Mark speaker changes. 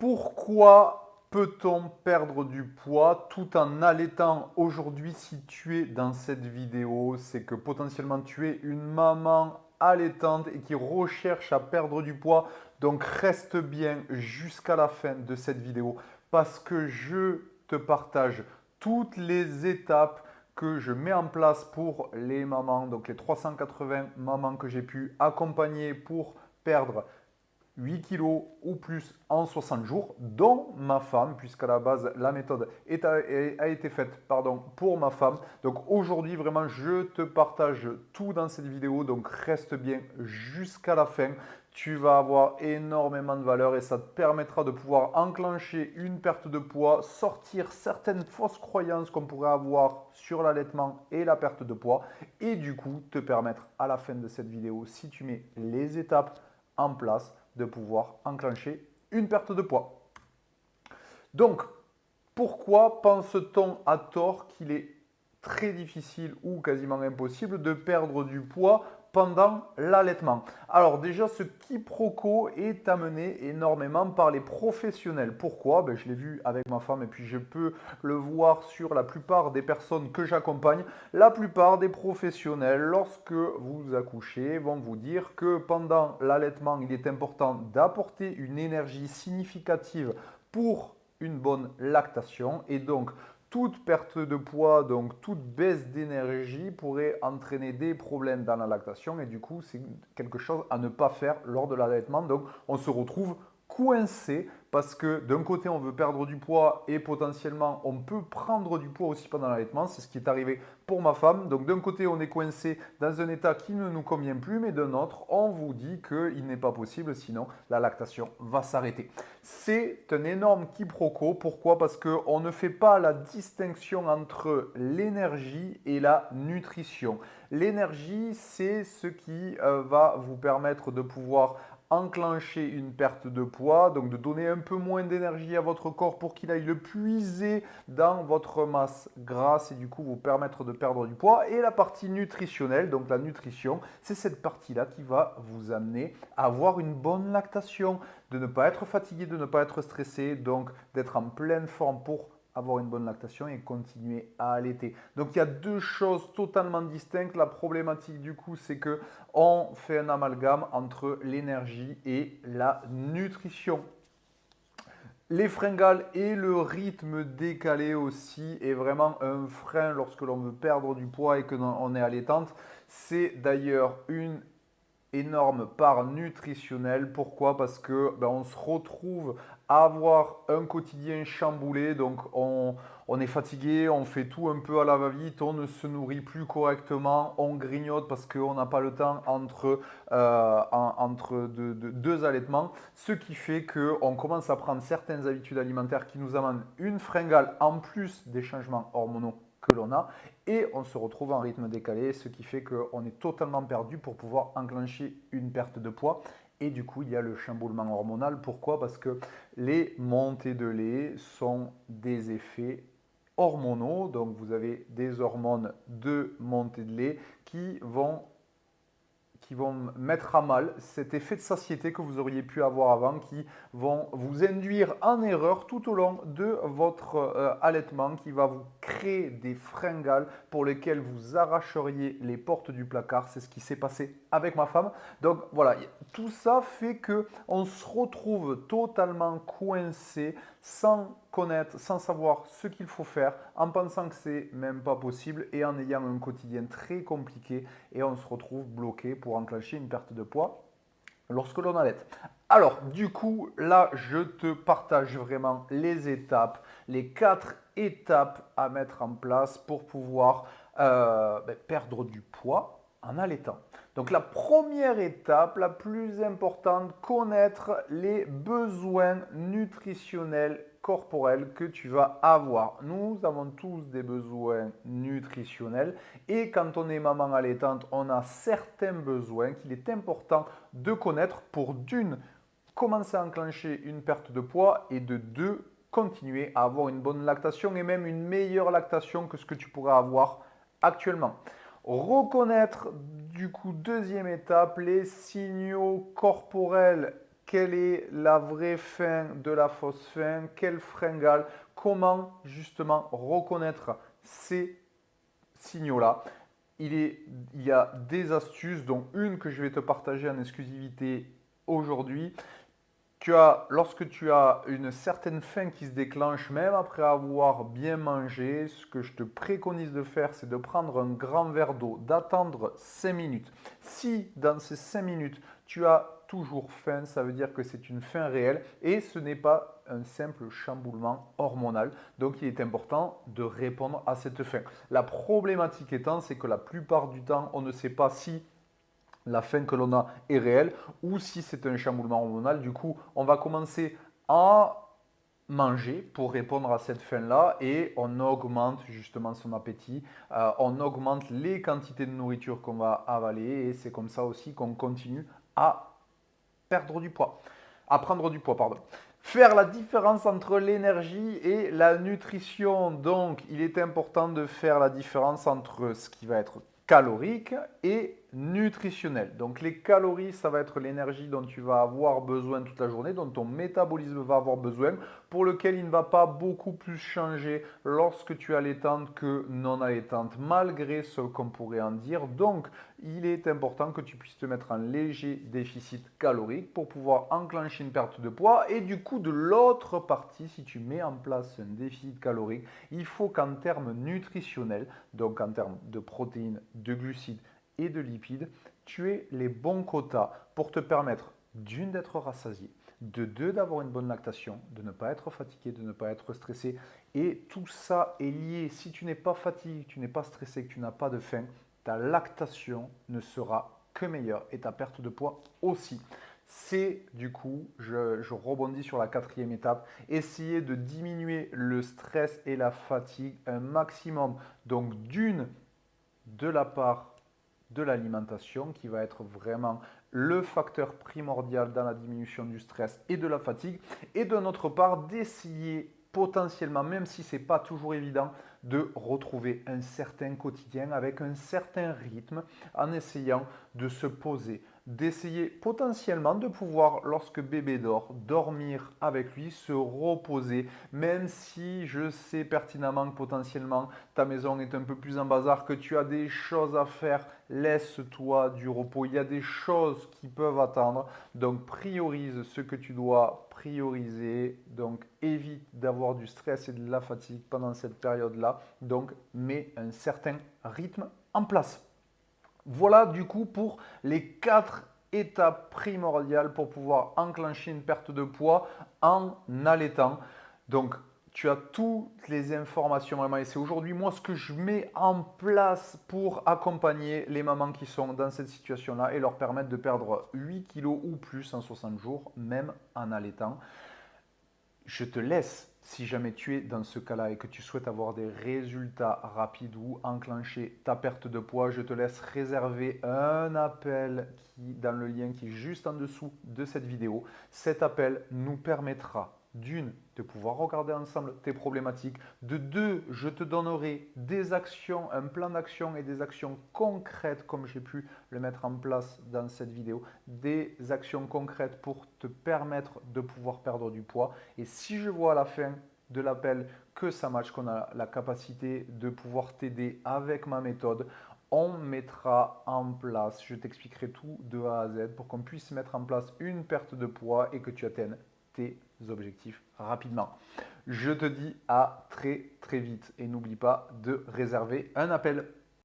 Speaker 1: Pourquoi peut-on perdre du poids tout en allaitant? Aujourd'hui, si tu es dans cette vidéo, c'est que potentiellement tu es une maman allaitante et qui recherche à perdre du poids. Donc reste bien jusqu'à la fin de cette vidéo parce que je te partage toutes les étapes que je mets en place pour les mamans, donc les 380 mamans que j'ai pu accompagner pour perdre 8 kilos ou plus en 60 jours, dont ma femme, puisqu'à la base, la méthode a été faite pour ma femme. Donc aujourd'hui, vraiment, je te partage tout dans cette vidéo, donc reste bien jusqu'à la fin. Tu vas avoir énormément de valeur et ça te permettra de pouvoir enclencher une perte de poids, sortir certaines fausses croyances qu'on pourrait avoir sur l'allaitement et la perte de poids et du coup te permettre à la fin de cette vidéo, si tu mets les étapes en place, de pouvoir enclencher une perte de poids. Donc, pourquoi pense-t-on à tort qu'il est très difficile ou quasiment impossible de perdre du poids pendant l'allaitement? Alors déjà, ce quiproquo est amené énormément par les professionnels. Pourquoi? Je l'ai vu avec ma femme et puis je peux le voir sur la plupart des personnes que j'accompagne. La plupart des professionnels, lorsque vous accouchez, vont vous dire que pendant l'allaitement, il est important d'apporter une énergie significative pour une bonne lactation et donc toute perte de poids, donc toute baisse d'énergie pourrait entraîner des problèmes dans la lactation et du coup c'est quelque chose à ne pas faire lors de l'allaitement. Donc on se retrouve coincé parce que d'un côté on veut perdre du poids et potentiellement on peut prendre du poids aussi pendant l'allaitement. C'est ce qui est arrivé pour ma femme. Donc d'un côté on est coincé dans un état qui ne nous convient plus, mais d'un autre on vous dit qu'il n'est pas possible, sinon la lactation va s'arrêter. C'est un énorme quiproquo. Pourquoi? Parce qu'on ne fait pas la distinction entre l'énergie et la nutrition. L'énergie, c'est ce qui va vous permettre de pouvoir enclencher une perte de poids, donc de donner un peu moins d'énergie à votre corps pour qu'il aille le puiser dans votre masse grasse et du coup vous permettre de perdre du poids. Et la partie nutritionnelle, donc la nutrition, c'est cette partie-là qui va vous amener à avoir une bonne lactation, de ne pas être fatigué, de ne pas être stressé, donc d'être en pleine forme pour avoir une bonne lactation et continuer à allaiter. Donc il y a deux choses totalement distinctes. La problématique du coup, c'est que on fait un amalgame entre l'énergie et la nutrition. Les fringales et le rythme décalé aussi est vraiment un frein lorsque l'on veut perdre du poids et que l'on est allaitante. C'est d'ailleurs une énorme part nutritionnelle. Pourquoi? Parce que on se retrouve à avoir un quotidien chamboulé. Donc on est fatigué, on fait tout un peu à la va-vite, on ne se nourrit plus correctement, on grignote parce qu'on n'a pas le temps entre deux allaitements. Ce qui fait qu'on commence à prendre certaines habitudes alimentaires qui nous amènent une fringale en plus des changements hormonaux que l'on a et on se retrouve en rythme décalé, ce qui fait qu'on est totalement perdu pour pouvoir enclencher une perte de poids. Et du coup, il y a le chamboulement hormonal. Pourquoi? Parce que les montées de lait sont des effets hormonaux. Donc, vous avez des hormones de montée de lait qui vont mettre à mal cet effet de satiété que vous auriez pu avoir avant, qui vont vous induire en erreur tout au long de votre allaitement, qui va vous créer des fringales pour lesquelles vous arracheriez les portes du placard. C'est ce qui s'est passé avec ma femme. Donc voilà, tout ça fait que on se retrouve totalement coincé sans connaître, sans savoir ce qu'il faut faire, en pensant que c'est même pas possible et en ayant un quotidien très compliqué et on se retrouve bloqué pour enclencher une perte de poids lorsque l'on allaite. Alors, du coup, là, je te partage vraiment les étapes, les 4 étapes à mettre en place pour pouvoir perdre du poids en allaitant. Donc, la première étape, la plus importante, connaître les besoins nutritionnels corporels que tu vas avoir. Nous avons tous des besoins nutritionnels et quand on est maman allaitante, on a certains besoins qu'il est important de connaître pour d'une, commencer à enclencher une perte de poids et de deux, continuer à avoir une bonne lactation et même une meilleure lactation que ce que tu pourrais avoir actuellement. Reconnaître du coup, deuxième étape, les signaux corporels quelle est la vraie fin de la fausse fin, quelle fringale, comment justement reconnaître ces signaux-là. Il y a des astuces, dont une que je vais te partager en exclusivité aujourd'hui. Lorsque tu as une certaine faim qui se déclenche, même après avoir bien mangé, ce que je te préconise de faire, c'est de prendre un grand verre d'eau, d'attendre 5 minutes. Si dans ces 5 minutes, tu as toujours faim, ça veut dire que c'est une faim réelle et ce n'est pas un simple chamboulement hormonal. Donc il est important de répondre à cette faim. La problématique étant, c'est que la plupart du temps, on ne sait pas si la faim que l'on a est réelle ou si c'est un chamboulement hormonal. Du coup, on va commencer à manger pour répondre à cette faim-là et on augmente justement son appétit, on augmente les quantités de nourriture qu'on va avaler et c'est comme ça aussi qu'on continue à perdre du poids, à prendre du poids, pardon. Faire la différence entre l'énergie et la nutrition. Donc, il est important de faire la différence entre ce qui va être calorique et nutritionnel. Donc les calories, ça va être l'énergie dont tu vas avoir besoin toute la journée, dont ton métabolisme va avoir besoin, pour lequel il ne va pas beaucoup plus changer lorsque tu es allaitante que non allaitante, malgré ce qu'on pourrait en dire. Donc il est important que tu puisses te mettre en léger déficit calorique pour pouvoir enclencher une perte de poids. Et du coup, de l'autre partie, si tu mets en place un déficit calorique, il faut qu'en termes nutritionnels, donc en termes de protéines, de glucides et de lipides, tu aies les bons quotas pour te permettre d'une d'être rassasié, de deux d'avoir une bonne lactation, de ne pas être fatigué, de ne pas être stressé. Et tout ça est lié. Si tu n'es pas fatigué, tu n'es pas stressé, que tu n'as pas de faim, ta lactation ne sera que meilleure et ta perte de poids aussi. C'est du coup, je rebondis sur la quatrième étape, essayer de diminuer le stress et la fatigue un maximum. Donc de la part de l'alimentation qui va être vraiment le facteur primordial dans la diminution du stress et de la fatigue. Et de notre part, d'essayer potentiellement, même si ce n'est pas toujours évident, de retrouver un certain quotidien avec un certain rythme en essayant de se poser, d'essayer potentiellement de pouvoir, lorsque bébé dort, dormir avec lui, se reposer, même si je sais pertinemment que potentiellement ta maison est un peu plus en bazar, que tu as des choses à faire, laisse-toi du repos. Il y a des choses qui peuvent attendre, donc priorise ce que tu dois prioriser, donc évite d'avoir du stress et de la fatigue pendant cette période-là, donc mets un certain rythme en place. Voilà du coup pour les 4 étapes primordiales pour pouvoir enclencher une perte de poids en allaitant. Donc tu as toutes les informations vraiment et c'est aujourd'hui moi ce que je mets en place pour accompagner les mamans qui sont dans cette situation-là et leur permettre de perdre 8 kilos ou plus en 60 jours, même en allaitant. Je te laisse, si jamais tu es dans ce cas-là et que tu souhaites avoir des résultats rapides ou enclencher ta perte de poids, je te laisse réserver un appel dans le lien qui est juste en dessous de cette vidéo. Cet appel nous permettra d'une, de pouvoir regarder ensemble tes problématiques, de deux, je te donnerai des actions, un plan d'action et des actions concrètes comme j'ai pu le mettre en place dans cette vidéo, des actions concrètes pour te permettre de pouvoir perdre du poids. Et si je vois à la fin de l'appel que ça match, qu'on a la capacité de pouvoir t'aider avec ma méthode, on mettra en place, je t'expliquerai tout de A à Z pour qu'on puisse mettre en place une perte de poids et que tu atteignes tes objectifs rapidement. Je te dis à très très vite et n'oublie pas de réserver un appel.